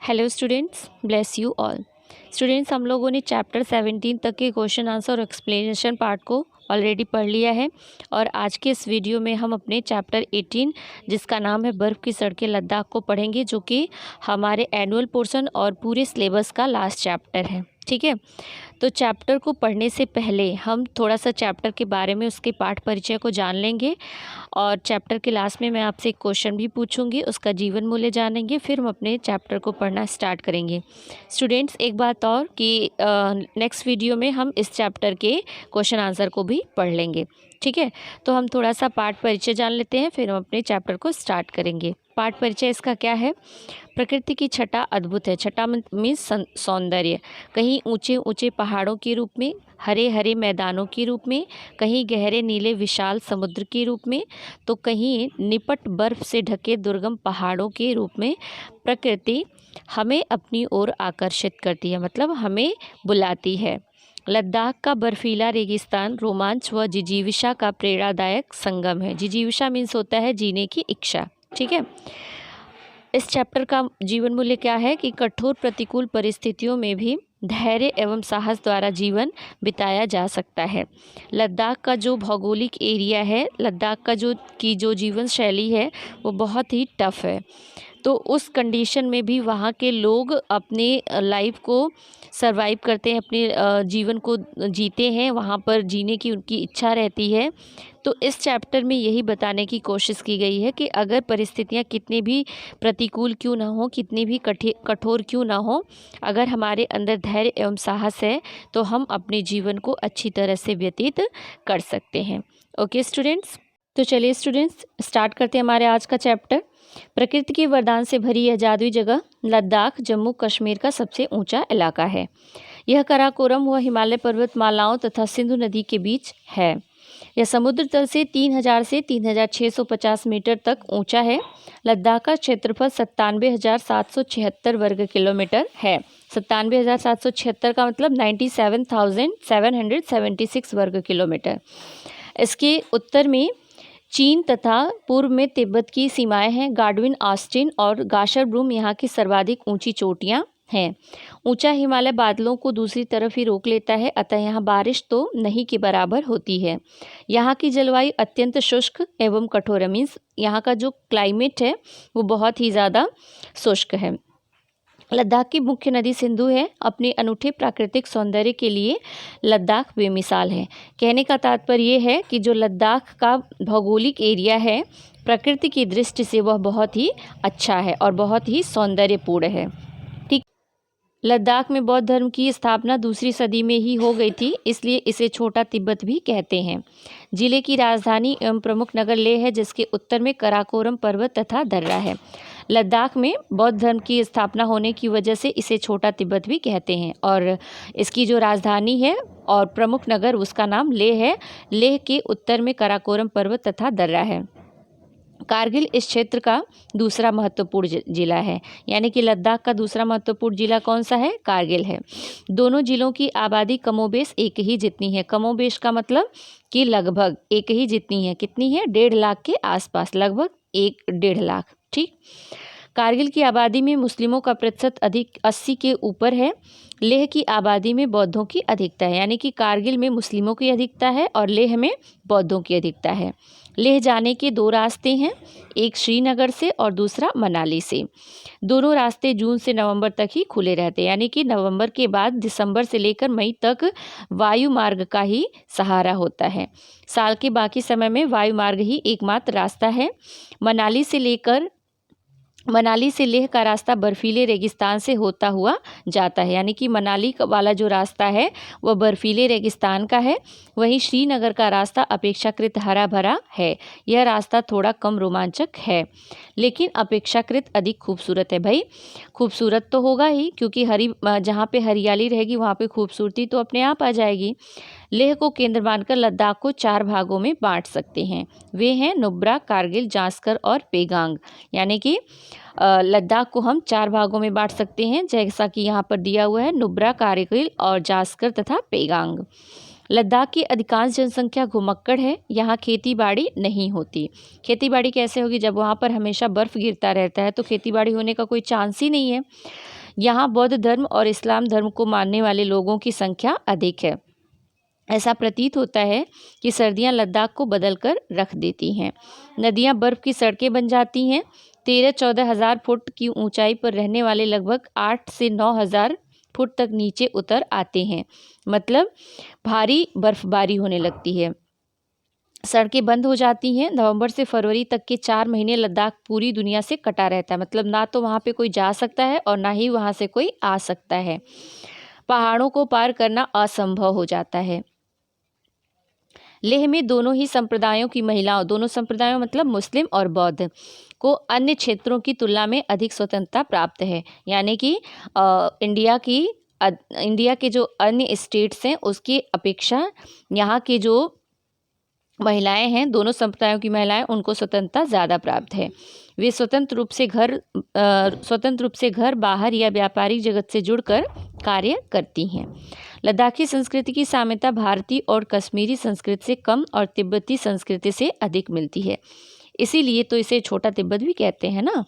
Hello students, bless you all. Students, हम लोगों ने चैप्टर 17 तक के क्वेश्चन आंसर और एक्सप्लेनेशन पार्ट को ऑलरेडी पढ़ लिया है और आज के इस वीडियो में हम अपने चैप्टर 18 जिसका नाम है बर्फ़ की सड़कें लद्दाख को पढ़ेंगे, जो कि हमारे एनुअल पोर्शन और पूरे सिलेबस का लास्ट चैप्टर है। ठीक है, तो चैप्टर को पढ़ने से पहले हम थोड़ा सा चैप्टर के बारे में, उसके पाठ परिचय को जान लेंगे और चैप्टर के लास्ट में मैं आपसे एक क्वेश्चन भी पूछूंगी, उसका जीवन मूल्य जानेंगे, फिर हम अपने चैप्टर को पढ़ना स्टार्ट करेंगे। स्टूडेंट्स, एक बात और कि नेक्स्ट वीडियो में हम इस चैप्टर के क्वेश्चन आंसर को भी पढ़ लेंगे। ठीक है, तो हम थोड़ा सा पाठ परिचय जान लेते हैं, फिर हम अपने चैप्टर को स्टार्ट करेंगे। पाठ परिचय इसका क्या है? प्रकृति की छटा अद्भुत है। छटा मीन्स सौंदर्य। कहीं ऊंचे ऊंचे पहाड़ों के रूप में, हरे हरे मैदानों के रूप में, कहीं गहरे नीले विशाल समुद्र के रूप में, तो कहीं निपट बर्फ से ढके दुर्गम पहाड़ों के रूप में प्रकृति हमें अपनी ओर आकर्षित करती है, मतलब हमें बुलाती है। लद्दाख का बर्फीला रेगिस्तान रोमांच व जिजीविषा का प्रेरणादायक संगम है। जिजीविषा मीन्स होता है जीने की इच्छा। ठीक है, इस चैप्टर का जीवन मूल्य क्या है कि कठोर प्रतिकूल परिस्थितियों में भी धैर्य एवं साहस द्वारा जीवन बिताया जा सकता है। लद्दाख का जो भौगोलिक एरिया है, लद्दाख का जो जीवन शैली है वो बहुत ही टफ है। तो उस कंडीशन में भी वहाँ के लोग अपने लाइफ को सरवाइव करते हैं, अपने जीवन को जीते हैं, वहाँ पर जीने की उनकी इच्छा रहती है। तो इस चैप्टर में यही बताने की कोशिश की गई है कि अगर परिस्थितियाँ कितनी भी प्रतिकूल क्यों ना हो, कितनी भी कठोर क्यों ना हो, अगर हमारे अंदर धैर्य एवं साहस है तो हम अपने जीवन को अच्छी तरह से व्यतीत कर सकते हैं। ओके स्टूडेंट्स, तो चलिए स्टूडेंट्स स्टार्ट करते हैं हमारे आज का चैप्टर। प्रकृति के वरदान से भरी यह जादुई जगह लद्दाख जम्मू कश्मीर का सबसे ऊंचा इलाका है। यह काराकोरम व हिमालय पर्वतमालाओं तथा सिंधु नदी के बीच है। यह समुद्र तल से 3000 से 3650 मीटर तक ऊंचा है। लद्दाख का क्षेत्रफल 97,776 वर्ग किलोमीटर है। 97,776 का मतलब 97,776 वर्ग किलोमीटर। इसके उत्तर में चीन तथा पूर्व में तिब्बत की सीमाएं हैं। गार्डविन, ऑस्टिन और गाशरब्रूम यहाँ की सर्वाधिक ऊंची चोटियाँ हैं। ऊंचा हिमालय बादलों को दूसरी तरफ ही रोक लेता है, अतः यहाँ बारिश तो नहीं के बराबर होती है। यहाँ की जलवायु अत्यंत शुष्क एवं कठोर है, मीन्स यहाँ का जो क्लाइमेट है वो बहुत ही ज़्यादा शुष्क है। लद्दाख की मुख्य नदी सिंधु है। अपने अनूठे प्राकृतिक सौंदर्य के लिए लद्दाख बेमिसाल है। कहने का तात्पर्य ये है कि जो लद्दाख का भौगोलिक एरिया है, प्रकृति की दृष्टि से वह बहुत ही अच्छा है और बहुत ही सौंदर्यपूर्ण है। ठीक, लद्दाख में बौद्ध धर्म की स्थापना 2वीं सदी में ही हो गई थी, इसलिए इसे छोटा तिब्बत भी कहते हैं। जिले की राजधानी एवं प्रमुख नगर लेह है, जिसके उत्तर में कराकोरम पर्वत तथा दर्रा है। लद्दाख में बौद्ध धर्म की स्थापना होने की वजह से इसे छोटा तिब्बत भी कहते हैं और इसकी जो राजधानी है और प्रमुख नगर उसका नाम लेह है। लेह के उत्तर में कराकोरम पर्वत तथा दर्रा है। कारगिल इस क्षेत्र का दूसरा महत्वपूर्ण जिला है, यानी कि लद्दाख का दूसरा महत्वपूर्ण जिला कौन सा है? कारगिल है। दोनों जिलों की आबादी कमोबेश एक ही जितनी है। कमोबेश का मतलब कि लगभग एक ही जितनी है। कितनी है? 1.5 लाख के आसपास, लगभग 1-1.5 लाख। ठीक, कारगिल की आबादी में मुस्लिमों का प्रतिशत अधिक 80 के ऊपर है। लेह की आबादी में बौद्धों की अधिकता है, यानी कि कारगिल में मुस्लिमों की अधिकता है और लेह में बौद्धों की अधिकता है। लेह जाने के 2 रास्ते हैं, एक श्रीनगर से और दूसरा मनाली से। दोनों रास्ते जून से नवंबर तक ही खुले रहते हैं, यानी कि नवंबर के बाद दिसंबर से लेकर मई तक वायु मार्ग का ही सहारा होता है। साल के बाकी समय में वायु मार्ग ही एकमात्र रास्ता है। मनाली से लेह का रास्ता बर्फीले रेगिस्तान से होता हुआ जाता है, यानी कि मनाली वाला जो रास्ता है वह बर्फीले रेगिस्तान का है। वहीं श्रीनगर का रास्ता अपेक्षाकृत हरा भरा है। यह रास्ता थोड़ा कम रोमांचक है, लेकिन अपेक्षाकृत अधिक खूबसूरत है। भाई, खूबसूरत तो होगा ही, क्योंकि जहाँ पे हरियाली रहेगी वहाँ पे खूबसूरती तो अपने आप आ जाएगी। लेह को केंद्र मानकर लद्दाख को 4 भागों में बांट सकते हैं। वे हैं नुब्रा, कारगिल, जास्कर और पेगांग। यानी कि लद्दाख को हम 4 भागों में बांट सकते हैं, जैसा कि यहाँ पर दिया हुआ है, नुब्रा, कारगिल और जास्कर तथा पेगांग। लद्दाख की अधिकांश जनसंख्या घुमक्कड़ है। यहाँ खेती बाड़ी नहीं होती। खेती बाड़ी कैसे होगी? जब वहाँ पर हमेशा बर्फ़ गिरता रहता है तो खेती बाड़ी होने का कोई चांस ही नहीं है। यहाँ बौद्ध धर्म और इस्लाम धर्म को मानने वाले लोगों की संख्या अधिक है। ऐसा प्रतीत होता है कि सर्दियाँ लद्दाख को बदल कर रख देती हैं। नदियाँ बर्फ़ की सड़कें बन जाती हैं। 13-14 हज़ार फुट की ऊंचाई पर रहने वाले लगभग 8 से 9 हज़ार फुट तक नीचे उतर आते हैं। मतलब भारी बर्फबारी होने लगती है। सड़कें बंद हो जाती हैं। नवंबर से फरवरी तक के 4 महीने लद्दाख पूरी दुनिया से कटा रहता है। मतलब ना तो वहाँ पे कोई जा सकता है और ना ही वहाँ से कोई आ सकता है। पहाड़ों को पार करना असंभव हो जाता है। लेह में दोनों ही संप्रदायों की महिलाओं, दोनों संप्रदायों मतलब मुस्लिम और बौद्ध, को अन्य क्षेत्रों की तुलना में अधिक स्वतंत्रता प्राप्त है। यानी कि इंडिया के जो अन्य स्टेट्स हैं उसकी अपेक्षा यहाँ की जो महिलाएं हैं, दोनों संप्रदायों की महिलाएं, उनको स्वतंत्रता ज़्यादा प्राप्त है। वे स्वतंत्र रूप से घर बाहर या व्यापारिक जगत से जुड़कर कार्य करती हैं। लद्दाखी संस्कृति की साम्यता भारतीय और कश्मीरी संस्कृति से कम और तिब्बती संस्कृति से अधिक मिलती है। इसीलिए तो इसे छोटा तिब्बत भी कहते हैं ना।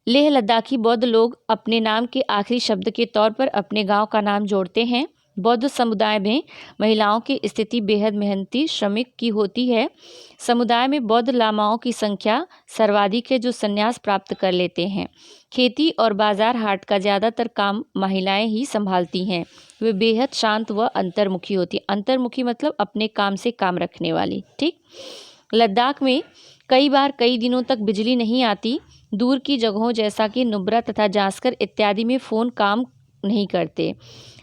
लेह लद्दाखी बौद्ध लोग अपने नाम के आखिरी शब्द के तौर पर अपने गांव का नाम जोड़ते हैं। बौद्ध समुदाय में महिलाओं की स्थिति बेहद मेहनती श्रमिक की होती है। समुदाय में बौद्ध लामाओं की संख्या सर्वाधिक है जो संन्यास प्राप्त कर लेते हैं। खेती और बाजार हाट का ज़्यादातर काम महिलाएं ही संभालती हैं। वे बेहद शांत व अंतर्मुखी होती हैं। अंतर्मुखी मतलब अपने काम से काम रखने वाली। ठीक। लद्दाख में कई बार कई दिनों तक बिजली नहीं आती। दूर की जगहों जैसा कि नुब्रा तथा जास्कर इत्यादि में फ़ोन काम नहीं करते।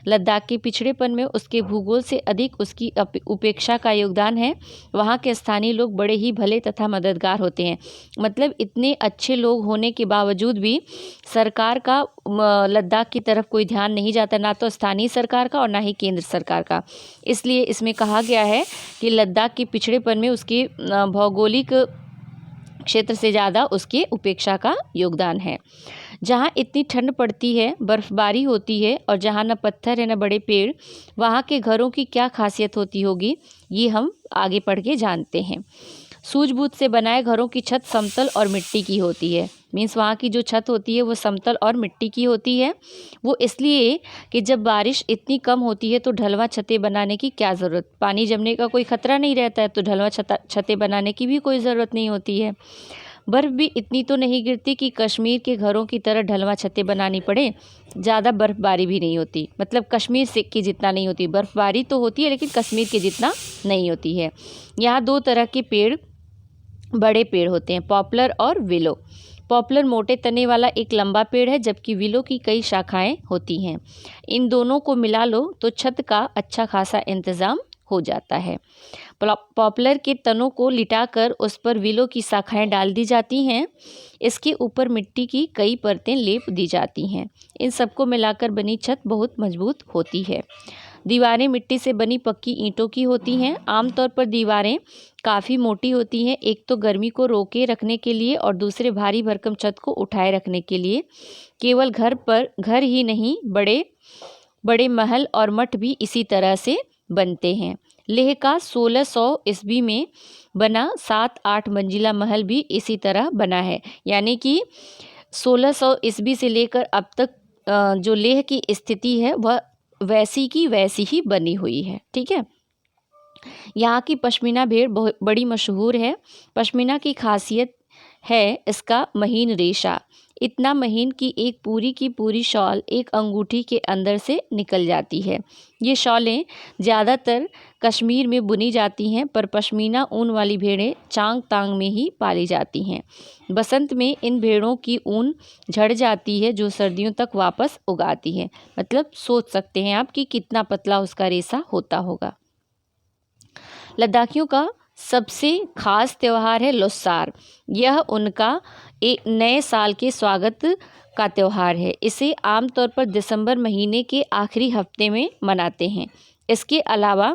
लद्दाख के पिछड़ेपन में उसके भूगोल से अधिक उसकी उपेक्षा का योगदान है। वहाँ के स्थानीय लोग बड़े ही भले तथा मददगार होते हैं। मतलब इतने अच्छे लोग होने के बावजूद भी सरकार का लद्दाख की तरफ कोई ध्यान नहीं जाता, ना तो स्थानीय सरकार का और ना ही केंद्र सरकार का। इसलिए इसमें कहा गया है कि लद्दाख के पिछड़ेपन में उसके भौगोलिक क्षेत्र से ज़्यादा उसके उपेक्षा का योगदान है। जहाँ इतनी ठंड पड़ती है, बर्फबारी होती है और जहाँ न पत्थर है न बड़े पेड़, वहाँ के घरों की क्या खासियत होती होगी, ये हम आगे पढ़ के जानते हैं। सूझबूझ से बनाए घरों की छत समतल और मिट्टी की होती है। मीन्स वहाँ की जो छत होती है वो समतल और मिट्टी की होती है। वो इसलिए कि जब बारिश इतनी कम होती है तो ढलवा छतें बनाने की क्या ज़रूरत, पानी जमने का कोई खतरा नहीं रहता है तो ढलवा छतें बनाने की भी कोई ज़रूरत नहीं होती है। बर्फ़ भी इतनी तो नहीं गिरती कि कश्मीर के घरों की तरह ढलवा छतें बनानी पड़े। ज़्यादा बर्फ़बारी भी नहीं होती, मतलब कश्मीर से की जितना नहीं होती। बर्फ़बारी तो होती है लेकिन कश्मीर के जितना नहीं होती है। यहाँ 2 तरह के पेड़, बड़े पेड़ होते हैं, पॉपुलर और विलो। पॉपुलर मोटे तने वाला एक लंबा पेड़ है जबकि विलो की कई शाखाएं होती हैं। इन दोनों को मिला लो तो छत का अच्छा खासा इंतज़ाम हो जाता है। पॉपुलर के तनों को लिटाकर उस पर विलो की शाखाएं डाल दी जाती हैं। इसके ऊपर मिट्टी की कई परतें लेप दी जाती हैं। इन सबको मिलाकर बनी छत बहुत मजबूत होती है। दीवारें मिट्टी से बनी पक्की ईंटों की होती हैं। आमतौर पर दीवारें काफ़ी मोटी होती हैं, एक तो गर्मी को रोके रखने के लिए और दूसरे भारी भरकम छत को उठाए रखने के लिए। केवल घर ही नहीं, बड़े बड़े महल और मठ भी इसी तरह से बनते हैं। लेह का 1600 ईस्वी में बना 7-8 मंजिला महल भी इसी तरह बना है। यानी कि 1600 ईस्वी से लेकर अब तक जो लेह की स्थिति है वह वैसी की वैसी ही बनी हुई है। ठीक है। यहाँ की पश्मीना भेड़ बहुत बड़ी मशहूर है। पश्मीना की खासियत है इसका महीन रेशा, इतना महीन कि एक पूरी की पूरी शॉल एक अंगूठी के अंदर से निकल जाती है। ये शॉलें ज़्यादातर कश्मीर में बुनी जाती हैं, पर पश्मीना ऊन वाली भेड़ें चांगतांग में ही पाली जाती हैं। बसंत में इन भेड़ों की ऊन झड़ जाती है जो सर्दियों तक वापस उगाती है। मतलब सोच सकते हैं आप कि कितना पतला उसका रेशा होता होगा। लद्दाखियों का सबसे खास त्यौहार है लोसार। यह उनका एक नए साल के स्वागत का त्यौहार है। इसे आमतौर पर दिसंबर महीने के आखिरी हफ्ते में मनाते हैं। इसके अलावा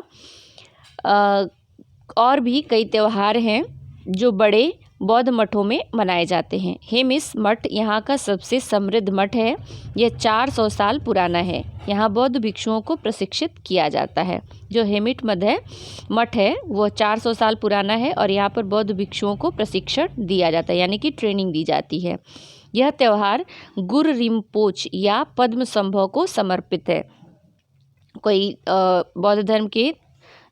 और भी कई त्यौहार हैं जो बड़े बौद्ध मठों में मनाए जाते हैं। हेमिस मठ यहाँ का सबसे समृद्ध मठ है। यह 400 साल पुराना है। यहाँ बौद्ध भिक्षुओं को प्रशिक्षित किया जाता है। जो हेमिट मठ है वो 400 साल पुराना है और यहाँ पर बौद्ध भिक्षुओं को प्रशिक्षण दिया जाता है, यानी कि ट्रेनिंग दी जाती है। यह त्यौहार गुरु रिम्पोच या पद्म संभव को समर्पित है। कोई बौद्ध धर्म के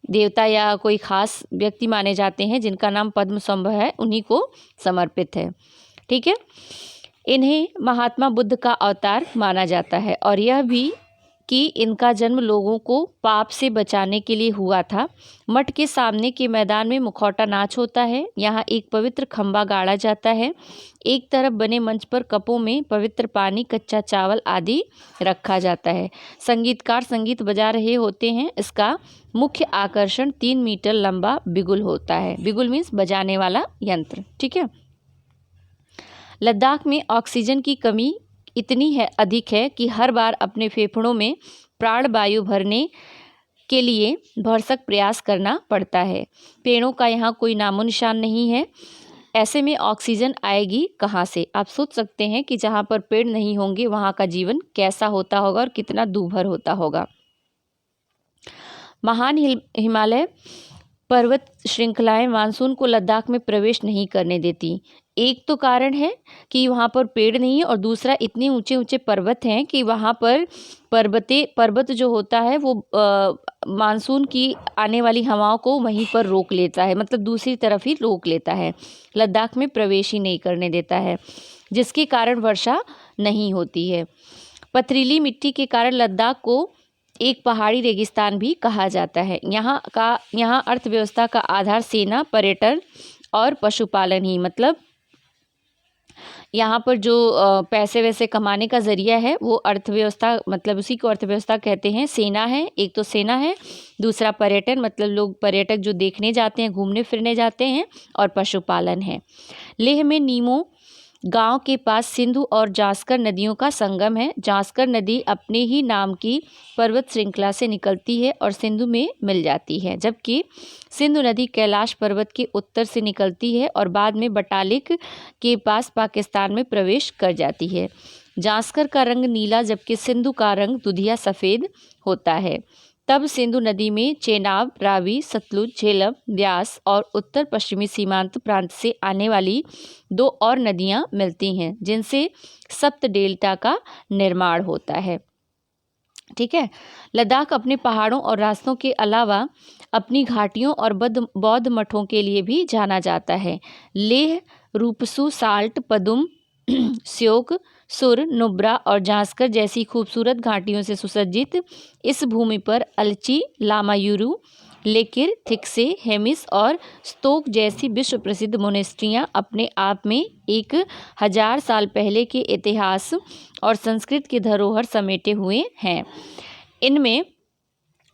देवता या कोई खास व्यक्ति माने जाते हैं जिनका नाम पद्म संभव है, उन्हीं को समर्पित है। ठीक है। इन्हें महात्मा बुद्ध का अवतार माना जाता है और यह भी कि इनका जन्म लोगों को पाप से बचाने के लिए हुआ था। मठ के सामने के मैदान में मुखौटा नाच होता है। यहाँ एक पवित्र खंबा गाड़ा जाता है। एक तरफ बने मंच पर कपों में पवित्र पानी, कच्चा चावल आदि रखा जाता है। संगीतकार संगीत बजा रहे होते हैं। इसका मुख्य आकर्षण 3 मीटर लंबा बिगुल होता है। बिगुल मीन्स बजाने वाला यंत्र। ठीक है। लद्दाख में ऑक्सीजन की कमी इतनी अधिक है कि हर बार अपने फेफड़ों में प्राण वायु भरने के लिए भरसक प्रयास करना पड़ता है। पेड़ों का यहाँ कोई नामो निशान नहीं है। ऐसे में ऑक्सीजन आएगी कहाँ से? आप सोच सकते हैं कि जहाँ पर पेड़ नहीं होंगे वहाँ का जीवन कैसा होता होगा और कितना दूभर होता होगा। महान हिमालय पर्वत श्रृंखलाएं मानसून को लद्दाख में प्रवेश नहीं करने देती। एक तो कारण है कि वहाँ पर पेड़ नहीं है और दूसरा इतने ऊंचे ऊंचे पर्वत हैं कि वहाँ पर पर्वत जो होता है वो मानसून की आने वाली हवाओं को वहीं पर रोक लेता है, मतलब दूसरी तरफ ही रोक लेता है, लद्दाख में प्रवेश ही नहीं करने देता है, जिसके कारण वर्षा नहीं होती है। पथरीली मिट्टी के कारण लद्दाख को एक पहाड़ी रेगिस्तान भी कहा जाता है। यहाँ अर्थव्यवस्था का आधार सेना, पर्यटन और पशुपालन ही, मतलब यहाँ पर जो पैसे वैसे कमाने का ज़रिया है वो अर्थव्यवस्था, मतलब उसी को अर्थव्यवस्था कहते हैं। सेना है, एक तो सेना है, दूसरा पर्यटन, मतलब लोग पर्यटक जो देखने जाते हैं, घूमने फिरने जाते हैं, और पशुपालन है। लेह में नीमो गांव के पास सिंधु और जास्कर नदियों का संगम है। जास्कर नदी अपने ही नाम की पर्वत श्रृंखला से निकलती है और सिंधु में मिल जाती है, जबकि सिंधु नदी कैलाश पर्वत के उत्तर से निकलती है और बाद में बटालिक के पास पाकिस्तान में प्रवेश कर जाती है। जास्कर का रंग नीला जबकि सिंधु का रंग दुधिया सफ़ेद होता है। तब सिंधु नदी में चेनाब, रावी, सतलुज, झेलम, ब्यास और उत्तर पश्चिमी सीमांत प्रांत से आने वाली 2 और नदियां मिलती हैं, जिनसे सप्त डेल्टा का निर्माण होता है। ठीक है। लद्दाख अपने पहाड़ों और रास्तों के अलावा अपनी घाटियों और बौद्ध मठों के लिए भी जाना जाता है। लेह, रूपसू, साल्ट, पदुम, स्योक, सुर, नुब्रा और जास्कर जैसी खूबसूरत घाटियों से सुसज्जित इस भूमि पर अलची, लामायुरु, लेकिर, थिक्से, हेमिस और स्तोक जैसी विश्व प्रसिद्ध मोनेस्ट्रियाँ अपने आप में 1000 साल पहले के इतिहास और संस्कृत की धरोहर समेटे हुए हैं। इनमें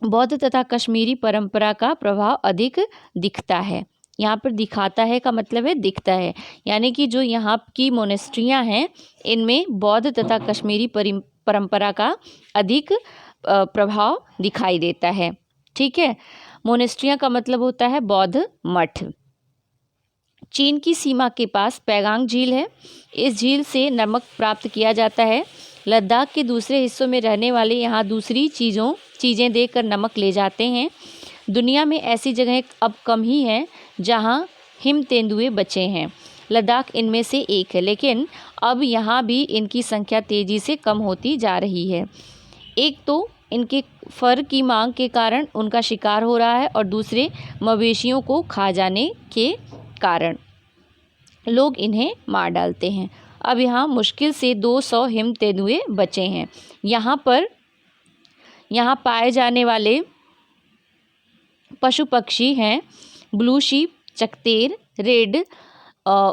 बौद्ध तथा कश्मीरी परंपरा का प्रभाव अधिक दिखता है। यहाँ पर दिखाता है का मतलब है दिखता है, यानी कि जो यहाँ की मोनेस्ट्रियाँ हैं इनमें बौद्ध तथा कश्मीरी परंपरा का अधिक प्रभाव दिखाई देता है। ठीक है। मोनेस्ट्रियाँ का मतलब होता है बौद्ध मठ। चीन की सीमा के पास पैगांग झील है। इस झील से नमक प्राप्त किया जाता है। लद्दाख के दूसरे हिस्सों में रहने वाले यहाँ दूसरी चीज़ें देकर नमक ले जाते हैं। दुनिया में ऐसी जगहें अब कम ही हैं जहाँ हिम तेंदुए बचे हैं। लद्दाख इनमें से एक है, लेकिन अब यहाँ भी इनकी संख्या तेज़ी से कम होती जा रही है। एक तो इनके फर की मांग के कारण उनका शिकार हो रहा है और दूसरे मवेशियों को खा जाने के कारण लोग इन्हें मार डालते हैं। अब यहाँ मुश्किल से 200 हिम तेंदुए बचे हैं। यहाँ पाए जाने वाले पशु पक्षी हैं ब्लू शीप, चकतेर, रेड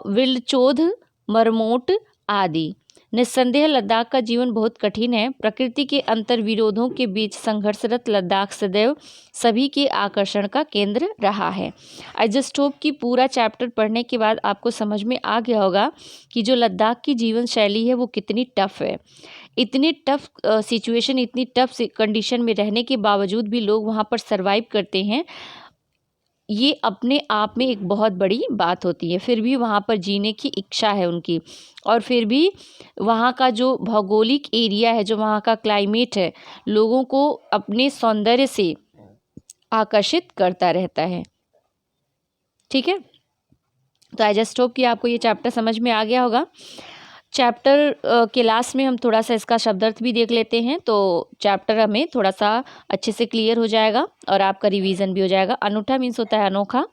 विल्डचोध, मरमोट आदि। निस्संदेह लद्दाख का जीवन बहुत कठिन है। प्रकृति के अंतर विरोधों के बीच संघर्षरत लद्दाख सदैव सभी के आकर्षण का केंद्र रहा है। आई जस्ट होप कि पूरा चैप्टर पढ़ने के बाद आपको समझ में आ गया होगा कि जो लद्दाख की जीवन शैली है वो कितनी टफ है। इतनी टफ सिचुएशन, इतनी टफ कंडीशन में रहने के बावजूद भी लोग वहाँ पर सरवाइव करते हैं। ये अपने आप में एक बहुत बड़ी बात होती है। फिर भी वहाँ पर जीने की इच्छा है उनकी, और फिर भी वहाँ का जो भौगोलिक एरिया है, जो वहाँ का क्लाइमेट है, लोगों को अपने सौंदर्य से आकर्षित करता रहता है। ठीक है, तो आई जस्ट होप कि आपको ये चैप्टर समझ में आ गया होगा। चैप्टर के लास्ट में हम थोड़ा सा इसका शब्दार्थ भी देख लेते हैं, तो चैप्टर हमें थोड़ा सा अच्छे से क्लियर हो जाएगा और आपका रिवीजन भी हो जाएगा। अनूठा मीन्स होता है अनोखा,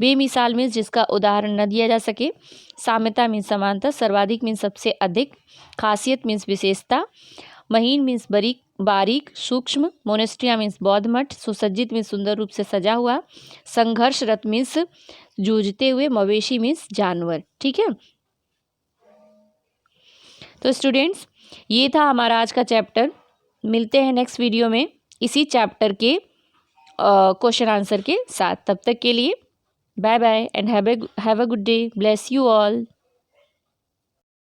बेमिसाल मीन्स जिसका उदाहरण न दिया जा सके, साम्यता मीन्स समानता, सर्वाधिक मीन्स सबसे अधिक, खासियत मीन्स विशेषता, महीन मीन्स बारीक सूक्ष्म, मोनेस्ट्रिया मीन्स बौद्ध मठ, सुसज्जित मीन्स सुंदर रूप से सजा हुआ, संघर्षरत मीन्स जूझते हुए, मवेशी मीन्स जानवर। ठीक है, तो स्टूडेंट्स ये था हमारा आज का चैप्टर। मिलते हैं नेक्स्ट वीडियो में इसी चैप्टर के क्वेश्चन आंसर के साथ। तब तक के लिए bye bye and have a good day. Bless you all.